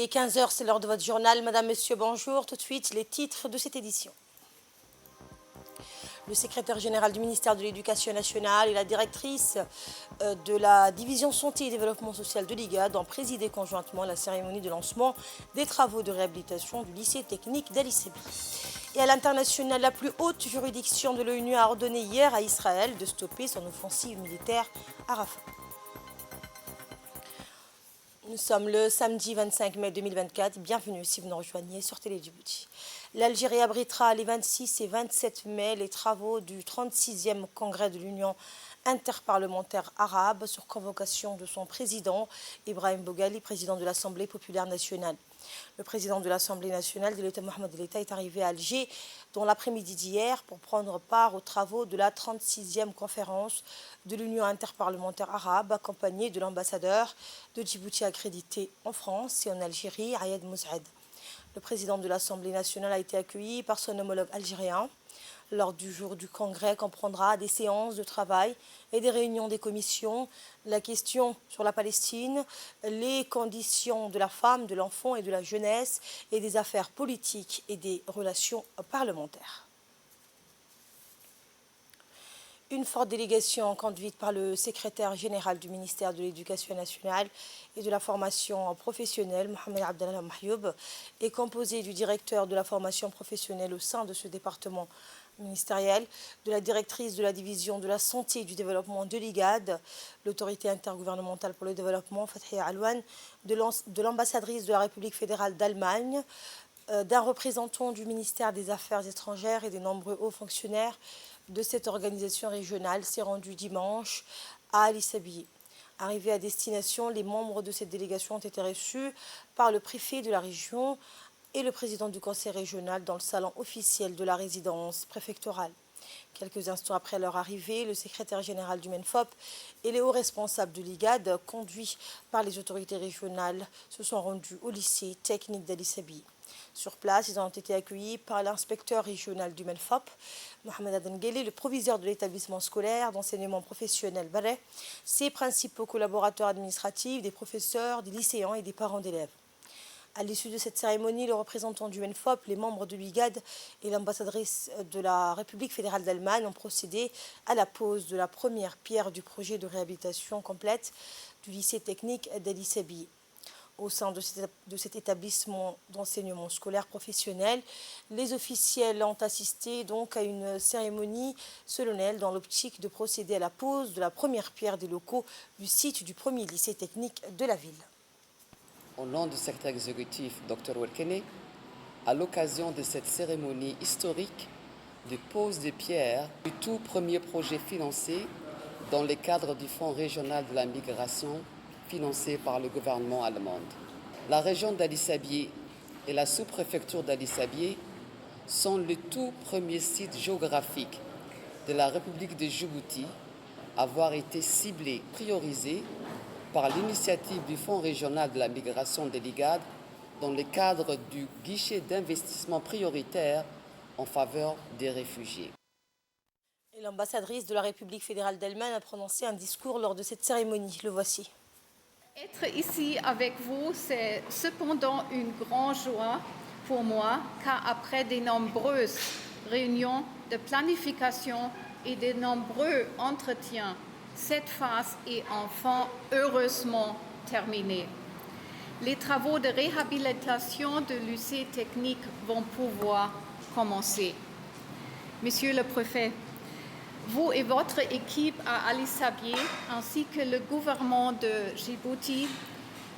est 15 heures, c'est l'heure de votre journal. Madame, Monsieur, bonjour. Tout de suite, les titres de cette édition. Le secrétaire général du ministère de l'Éducation nationale et la directrice de la division santé et développement social de l'IGAD ont présidé conjointement la cérémonie de lancement des travaux de réhabilitation du lycée technique d'Ali Sebi. Et à l'international, la plus haute juridiction de l'ONU a ordonné hier à Israël de stopper son offensive militaire à Rafah. Nous sommes le samedi 25 mai 2024. Bienvenue si vous nous rejoignez sur Télé Djibouti. L'Algérie abritera les 26 et 27 mai les travaux du 36e congrès de l'Union interparlementaire arabe sur convocation de son président, Ibrahim Boghali, président de l'Assemblée populaire nationale. Le président de l'Assemblée nationale de l'État Mohamed El-État est arrivé à Alger dans l'après-midi d'hier pour prendre part aux travaux de la 36e conférence de l'Union interparlementaire arabe, accompagné de l'ambassadeur de Djibouti accrédité en France et en Algérie, Ayad Moussaed. Le président de l'Assemblée nationale a été accueilli par son homologue algérien. Lors du jour du congrès comprendra des séances de travail et des réunions des commissions, la question sur la Palestine, les conditions de la femme, de l'enfant et de la jeunesse et des affaires politiques et des relations parlementaires. Une forte délégation conduite par le secrétaire général du ministère de l'Éducation nationale et de la formation professionnelle, Mohamed Abdallah Mahyoub, est composée du directeur de la formation professionnelle au sein de ce département ministériel, de la directrice de la division de la santé et du développement de l'IGAD, l'autorité intergouvernementale pour le développement, Fathia Alouane, de l'ambassadrice de la République fédérale d'Allemagne, d'un représentant du ministère des Affaires étrangères et des nombreux hauts fonctionnaires de cette organisation régionale s'est rendu dimanche à Ali Sebi. Arrivés à destination, les membres de cette délégation ont été reçus par le préfet de la région et le président du conseil régional dans le salon officiel de la résidence préfectorale. Quelques instants après leur arrivée, le secrétaire général du MENFOP et les hauts responsables de l'IGAD, conduits par les autorités régionales, se sont rendus au lycée technique d'Ali Sebi. Sur place, ils ont été accueillis par l'inspecteur régional du MENFOP, Mohamed Adengeli, le proviseur de l'établissement scolaire d'enseignement professionnel Barret, ses principaux collaborateurs administratifs, des professeurs, des lycéens et des parents d'élèves. À l'issue de cette cérémonie, le représentant du MENFOP, les membres de l'IGAD et l'ambassadrice de la République fédérale d'Allemagne ont procédé à la pose de la première pierre du projet de réhabilitation complète du lycée technique d'Ali Sebi. Au sein de cet établissement d'enseignement scolaire professionnel, les officiels ont assisté donc à une cérémonie solennelle dans l'optique de procéder à la pose de la première pierre des locaux du site du premier lycée technique de la ville. Au nom du secrétaire exécutif Dr Welkene, à l'occasion de cette cérémonie historique de pose de pierre du tout premier projet financé dans le cadre du Fonds régional de la migration financé par le gouvernement allemand. La région d'Ali Sebi et la sous-préfecture d'Ali Sebi sont le tout premier site géographique de la République de Djibouti à avoir été ciblé, priorisé par l'initiative du Fonds régional de la migration de l'IGAD dans le cadre du guichet d'investissement prioritaire en faveur des réfugiés. Et l'ambassadrice de la République fédérale d'Allemagne a prononcé un discours lors de cette cérémonie. Le voici. Être ici avec vous, c'est cependant une grande joie pour moi, car après de nombreuses réunions de planification et de nombreux entretiens, cette phase est enfin heureusement terminée. Les travaux de réhabilitation du lycée technique vont pouvoir commencer. Monsieur le préfet, vous et votre équipe à Ali Sebi, ainsi que le gouvernement de Djibouti,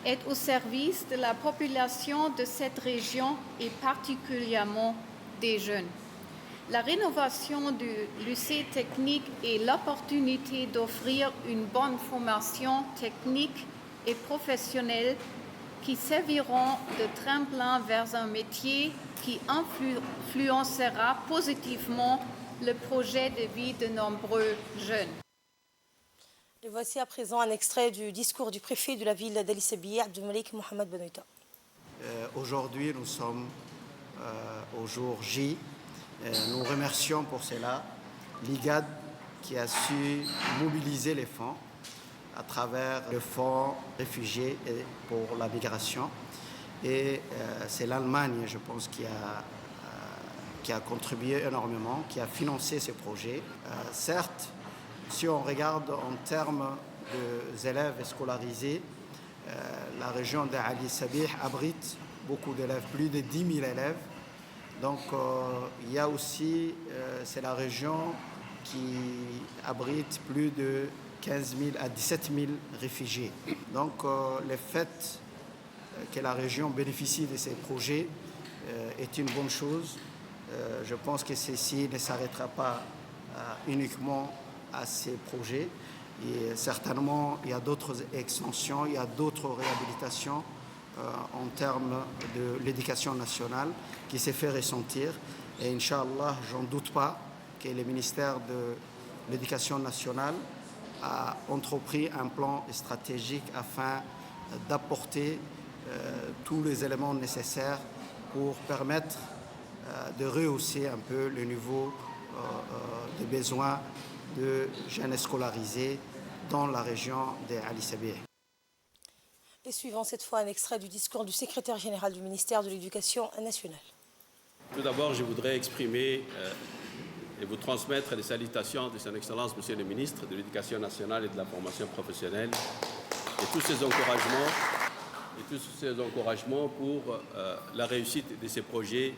êtes au service de la population de cette région et particulièrement des jeunes. La rénovation du lycée technique est l'opportunité d'offrir une bonne formation technique et professionnelle qui serviront de tremplin vers un métier qui influencera positivement le projet de vie de nombreux jeunes. Et voici à présent un extrait du discours du préfet de la ville d'Ali Sebi, Abdelmalik Mohamed Benoïta. Aujourd'hui, nous sommes au jour J. Nous remercions pour cela l'IGAD qui a su mobiliser les fonds à travers le fonds réfugiés et pour la migration. Et c'est l'Allemagne, je pense, qui a contribué énormément, qui a financé ces projets. Certes, si on regarde en termes d'élèves scolarisés, la région d'Ali Sabih abrite beaucoup d'élèves, plus de 10 000 élèves. Donc il y a aussi, c'est la région qui abrite plus de 15 000 à 17 000 réfugiés. Donc le fait que la région bénéficie de ces projets est une bonne chose. Je pense que ceci ne s'arrêtera pas uniquement à ces projets. Et certainement, il y a d'autres extensions, il y a d'autres réhabilitations en termes de l'éducation nationale qui s'est fait ressentir. Et Inch'Allah, j'en doute pas que le ministère de l'Éducation nationale a entrepris un plan stratégique afin d'apporter tous les éléments nécessaires pour permettre de rehausser un peu le niveau des besoins de jeunes scolarisés dans la région d'Ali Sabih. Et suivant cette fois un extrait du discours du secrétaire général du ministère de l'Éducation nationale. Tout d'abord, je voudrais exprimer et vous transmettre les salutations de son Excellence, Monsieur le ministre de l'Éducation nationale et de la formation professionnelle et tous ces encouragements pour la réussite de ces projets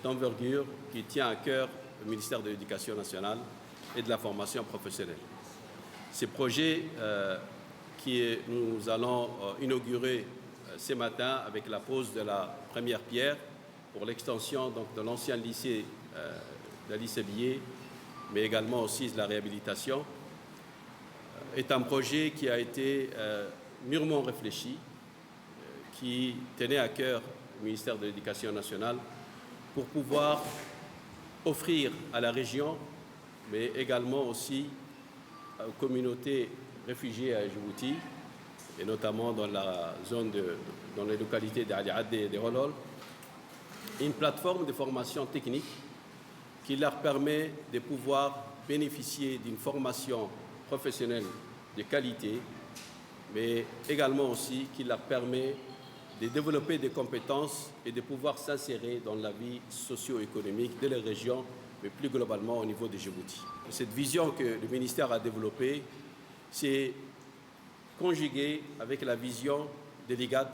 d'envergure qui tient à cœur le ministère de l'Éducation nationale et de la formation professionnelle. Ces projets nous allons inaugurer ce matin avec la pose de la première pierre pour l'extension de l'ancien lycée d'Ali Sabih, mais également aussi de la réhabilitation, est un projet qui a été mûrement réfléchi, qui tenait à cœur le ministère de l'Éducation nationale pour pouvoir offrir à la région, mais également aussi aux communautés réfugiées à Djibouti, et notamment dans la zone dans les localités d'Ali Adé et de Holol, une plateforme de formation technique qui leur permet de pouvoir bénéficier d'une formation professionnelle de qualité, mais également aussi qui leur permet de développer des compétences et de pouvoir s'insérer dans la vie socio-économique de la région, mais plus globalement au niveau de Djibouti. Cette vision que le ministère a développée, c'est conjuguée avec la vision de l'IGAD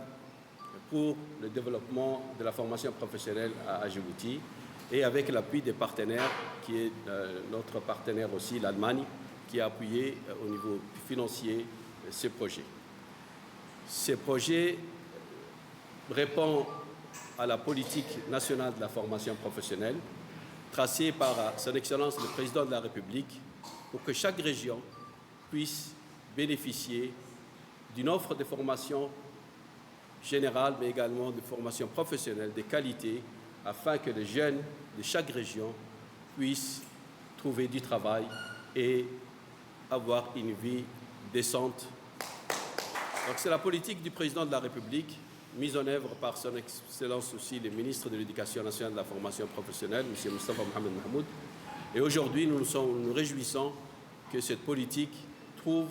pour le développement de la formation professionnelle à Djibouti et avec l'appui des partenaires, qui est notre partenaire aussi, l'Allemagne, qui a appuyé au niveau financier ces projets. Ces projets répondent à la politique nationale de la formation professionnelle tracée par Son Excellence le Président de la République pour que chaque région puisse bénéficier d'une offre de formation générale, mais également de formation professionnelle de qualité, afin que les jeunes de chaque région puissent trouver du travail et avoir une vie décente. Donc c'est la politique du Président de la République, mise en œuvre par Son Excellence aussi le ministre de l'Éducation nationale et de la formation professionnelle, M. Moustapha Mohamed Mahmoud. Et aujourd'hui, nous nous réjouissons que cette politique trouve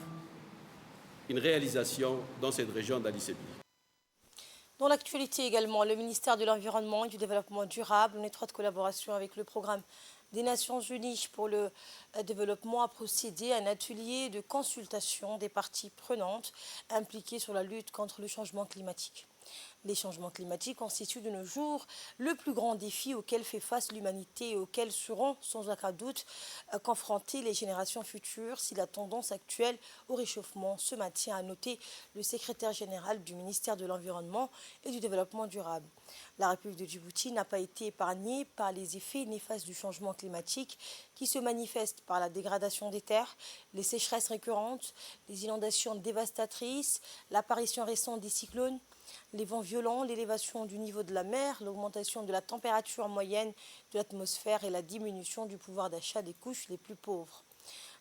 une réalisation dans cette région d'Ali Sabih. Dans l'actualité également, le ministère de l'Environnement et du Développement durable, en étroite collaboration avec le programme des Nations Unies pour le développement, a procédé à un atelier de consultation des parties prenantes impliquées sur la lutte contre le changement climatique. Les changements climatiques constituent de nos jours le plus grand défi auquel fait face l'humanité et auquel seront sans aucun doute confrontées les générations futures si la tendance actuelle au réchauffement se maintient, a noté le secrétaire général du ministère de l'Environnement et du Développement durable. La République de Djibouti n'a pas été épargnée par les effets néfastes du changement climatique qui se manifestent par la dégradation des terres, les sécheresses récurrentes, les inondations dévastatrices, l'apparition récente des cyclones, les vents violents, l'élévation du niveau de la mer, l'augmentation de la température moyenne de l'atmosphère et la diminution du pouvoir d'achat des couches les plus pauvres.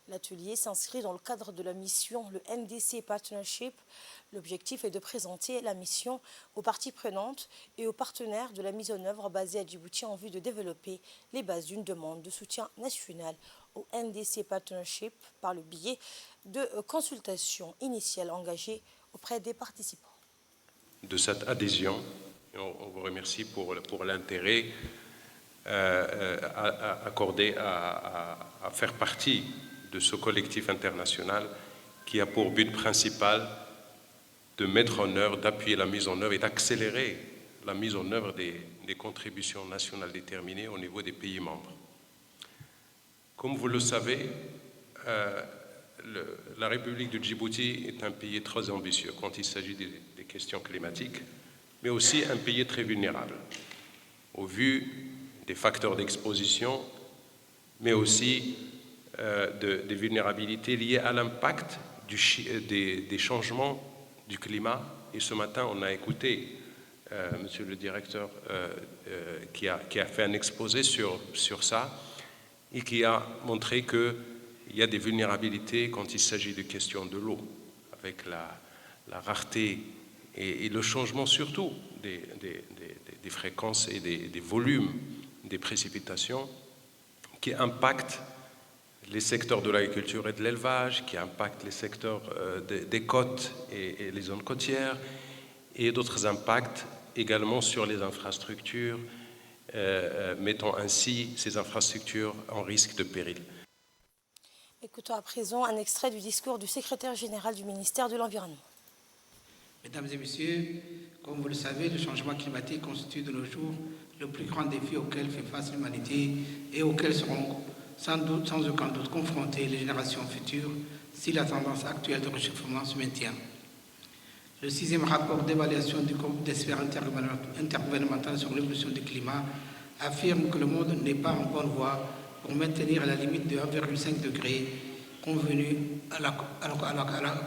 L'atelier s'inscrit dans le cadre de la mission, le NDC Partnership. L'objectif est de présenter la mission aux parties prenantes et aux partenaires de la mise en œuvre basée à Djibouti en vue de développer les bases d'une demande de soutien national au NDC Partnership par le biais de consultations initiales engagées auprès des participants. de cette adhésion. On vous remercie pour l'intérêt accordé à faire partie de ce collectif international qui a pour but principal de mettre en œuvre, d'appuyer la mise en œuvre et d'accélérer la mise en œuvre des contributions nationales déterminées au niveau des pays membres. Comme vous le savez, la République de Djibouti est un pays très ambitieux quand il s'agit des questions climatiques, mais aussi un pays très vulnérable, au vu des facteurs d'exposition, mais aussi des vulnérabilités liées à l'impact des changements du climat. Et ce matin, on a écouté Monsieur le directeur qui a fait un exposé sur ça et qui a montré qu'il y a des vulnérabilités quand il s'agit de questions de l'eau, avec la rareté et le changement surtout des fréquences et des volumes des précipitations qui impactent les secteurs de l'agriculture et de l'élevage, qui impactent les secteurs des côtes et les zones côtières, et d'autres impacts également sur les infrastructures, mettant ainsi ces infrastructures en risque de péril. Écoutons à présent un extrait du discours du secrétaire général du ministère de l'Environnement. Mesdames et messieurs, comme vous le savez, le changement climatique constitue de nos jours le plus grand défi auquel fait face l'humanité et auquel seront sans aucun doute confrontées les générations futures si la tendance actuelle de réchauffement se maintient. Le 6e rapport d'évaluation du groupe d'experts intergouvernemental sur l'évolution du climat affirme que le monde n'est pas en bonne voie pour maintenir la limite de 1,5 degré convenue à la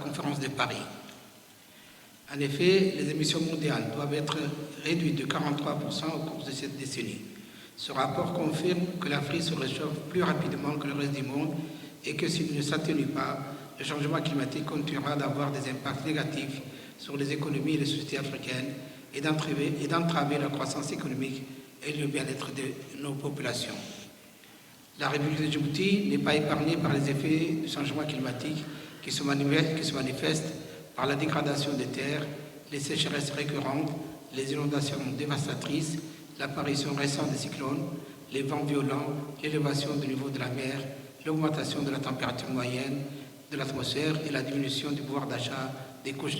conférence de Paris. En effet, les émissions mondiales doivent être réduites de 43% au cours de cette décennie. Ce rapport confirme que l'Afrique se réchauffe plus rapidement que le reste du monde et que s'il ne s'atténue pas, le changement climatique continuera d'avoir des impacts négatifs sur les économies et les sociétés africaines et d'entraver la croissance économique et le bien-être de nos populations. La République de Djibouti n'est pas épargnée par les effets du changement climatique qui se manifestent par la dégradation des terres, les sécheresses récurrentes, les inondations dévastatrices, l'apparition récente des cyclones, les vents violents, l'élévation du niveau de la mer, l'augmentation de la température moyenne de l'atmosphère et la diminution du pouvoir d'achat des couches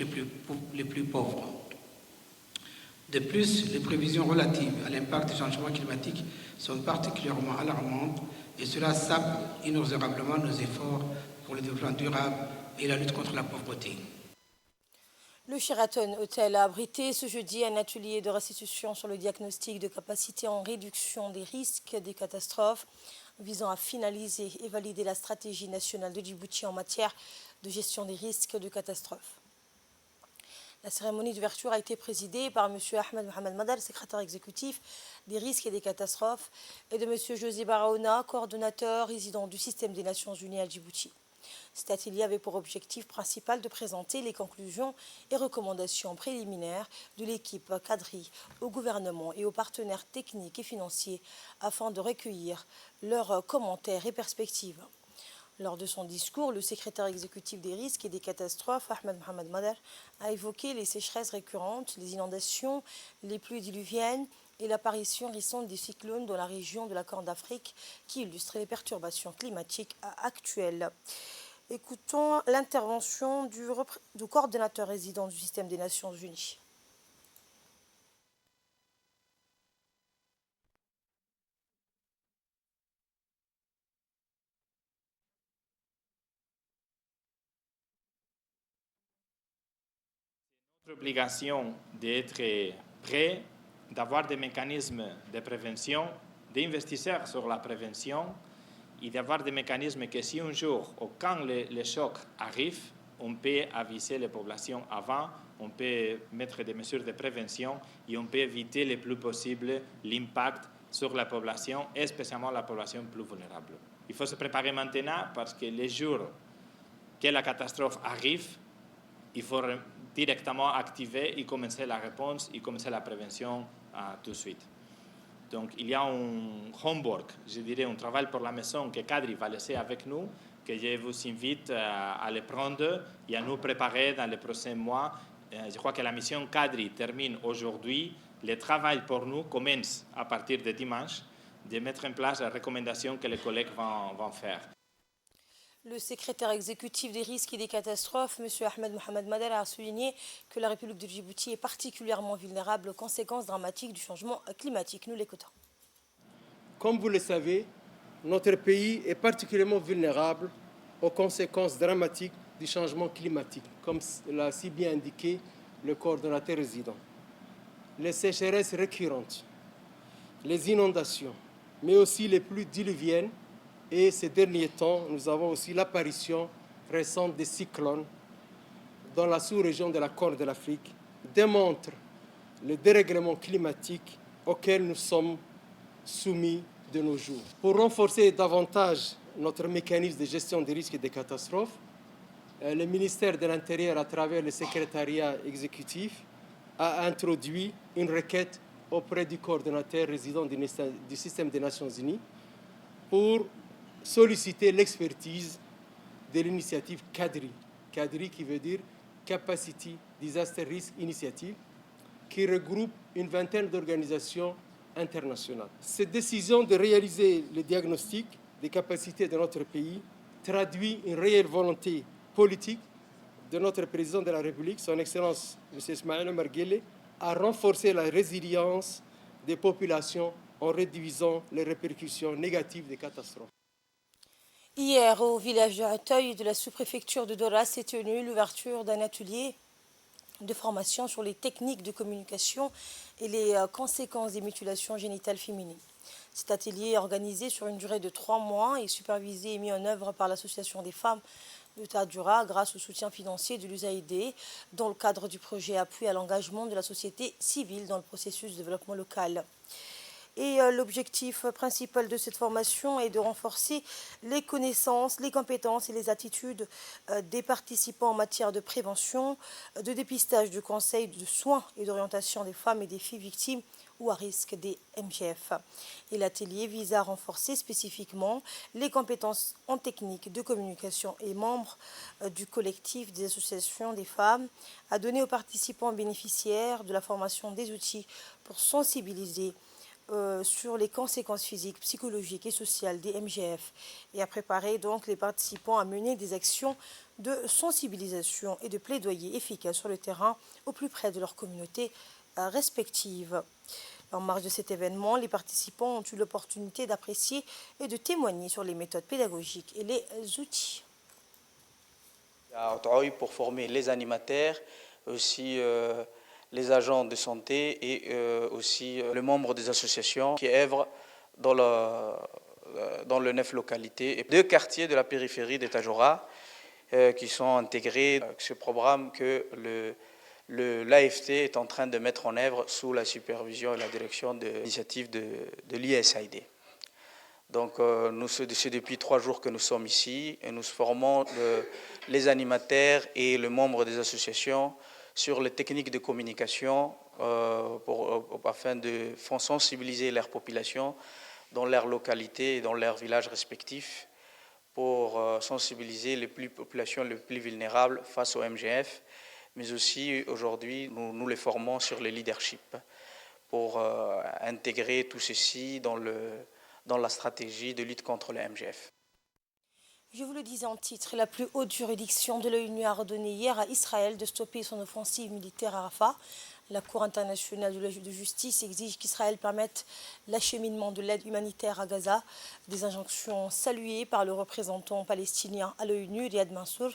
les plus pauvres. De plus, les prévisions relatives à l'impact du changement climatique sont particulièrement alarmantes et cela sape inexorablement nos efforts pour le développement durable et la lutte contre la pauvreté. Le Sheraton Hotel a abrité ce jeudi un atelier de restitution sur le diagnostic de capacité en réduction des risques des catastrophes visant à finaliser et valider la stratégie nationale de Djibouti en matière de gestion des risques de catastrophes. La cérémonie d'ouverture a été présidée par M. Ahmed Mohamed Madar, secrétaire exécutif des risques et des catastrophes, et de M. José Barahona, coordonnateur résident du système des Nations Unies à Djibouti. Cet atelier avait pour objectif principal de présenter les conclusions et recommandations préliminaires de l'équipe CADRI au gouvernement et aux partenaires techniques et financiers afin de recueillir leurs commentaires et perspectives. Lors de son discours, le secrétaire exécutif des risques et des catastrophes, Ahmed Mohamed Madar, a évoqué les sécheresses récurrentes, les inondations, les pluies diluviennes et l'apparition récente des cyclones dans la région de la Corne d'Afrique qui illustrent les perturbations climatiques actuelles. Écoutons l'intervention du coordonnateur résident du système des Nations Unies. C'est notre obligation d'être prêt, d'avoir des mécanismes de prévention, d'investir sur la prévention et d'avoir des mécanismes que si un jour ou quand les chocs arrivent, on peut aviser les populations avant, on peut mettre des mesures de prévention et on peut éviter le plus possible l'impact sur la population, et spécialement la population plus vulnérable. Il faut se préparer maintenant parce que les jours que la catastrophe arrive, il faut directement activer et commencer la réponse et commencer la prévention tout de suite. Donc, il y a un homework, je dirais, un travail pour la maison que CADRI va laisser avec nous, que je vous invite à le prendre et à nous préparer dans les prochains mois Je crois que la mission Kadri termine aujourd'hui. Le travail pour nous commence à partir de dimanche de mettre en place les recommandations que les collègues vont faire. Le secrétaire exécutif des risques et des catastrophes, M. Ahmed Mohamed Madala, a souligné que la République de Djibouti est particulièrement vulnérable aux conséquences dramatiques du changement climatique. Nous l'écoutons. Comme vous le savez, notre pays est particulièrement vulnérable aux conséquences dramatiques du changement climatique, comme l'a si bien indiqué le coordonnateur résident. Les sécheresses récurrentes, les inondations, mais aussi les pluies diluviennes. Et ces derniers temps, nous avons aussi l'apparition récente des cyclones dans la sous-région de la Corne de l'Afrique, démontrent le dérèglement climatique auquel nous sommes soumis de nos jours. Pour renforcer davantage notre mécanisme de gestion des risques et des catastrophes, le ministère de l'Intérieur, à travers le secrétariat exécutif, a introduit une requête auprès du coordonnateur résident du système des Nations Unies pour solliciter l'expertise de l'initiative Kadri. Kadri qui veut dire Capacity Disaster Risk Initiative, qui regroupe une vingtaine d'organisations internationales. Cette décision de réaliser le diagnostic des capacités de notre pays traduit une réelle volonté politique de notre président de la République, son Excellence M. Ismaël Omar Guelleh, à renforcer la résilience des populations en réduisant les répercussions négatives des catastrophes. Hier, au village de Hatay de la sous-préfecture de Dora, s'est tenue l'ouverture d'un atelier de formation sur les techniques de communication et les conséquences des mutilations génitales féminines. Cet atelier est organisé sur une durée de 3 mois et supervisé et mis en œuvre par l'Association des femmes de Tadjoura grâce au soutien financier de l'USAID dans le cadre du projet appui à l'engagement de la société civile dans le processus de développement local. Et l'objectif principal de cette formation est de renforcer les connaissances, les compétences et les attitudes des participants en matière de prévention, de dépistage, de conseil, de soins et d'orientation des femmes et des filles victimes ou à risque des MGF. Et l'atelier vise à renforcer spécifiquement les compétences en technique de communication et membres du collectif des associations des femmes, à donner aux participants bénéficiaires de la formation des outils pour sensibiliser sur les conséquences physiques, psychologiques et sociales des MGF et à préparer donc les participants à mener des actions de sensibilisation et de plaidoyer efficaces sur le terrain au plus près de leur communauté respective. En marge de cet événement, les participants ont eu l'opportunité d'apprécier et de témoigner sur les méthodes pédagogiques et les outils. Pour former les animateurs, aussi les agents de santé et aussi les membres des associations qui œuvrent dans les 9 localités et 2 quartiers de la périphérie de Tadjoura qui sont intégrés à ce programme que l'AFT est en train de mettre en œuvre sous la supervision et la direction de l'initiative de l'USAID. Donc c'est depuis 3 jours que nous sommes ici et nous formons les animateurs et les membres des associations sur les techniques de communication afin de sensibiliser leur population dans leur localité et dans leurs villages respectifs pour sensibiliser les populations les plus vulnérables face au MGF, mais aussi aujourd'hui nous les formons sur le leadership pour intégrer tout ceci dans la stratégie de lutte contre le MGF. Je vous le disais en titre, la plus haute juridiction de l'ONU a ordonné hier à Israël de stopper son offensive militaire à Rafah. La Cour internationale de justice exige qu'Israël permette l'acheminement de l'aide humanitaire à Gaza, des injonctions saluées par le représentant palestinien à l'ONU, Riyad Mansour.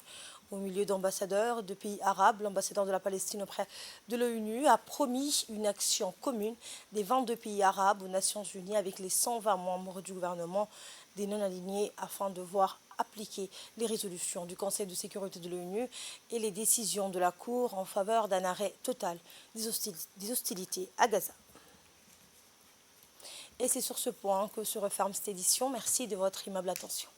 Au milieu d'ambassadeurs de pays arabes, l'ambassadeur de la Palestine auprès de l'ONU a promis une action commune des 22 pays arabes aux Nations Unies avec les 120 membres du gouvernement des non-alignés afin de voir appliquer les résolutions du Conseil de sécurité de l'ONU et les décisions de la Cour en faveur d'un arrêt total des hostilités à Gaza. Et c'est sur ce point que se referme cette édition. Merci de votre aimable attention.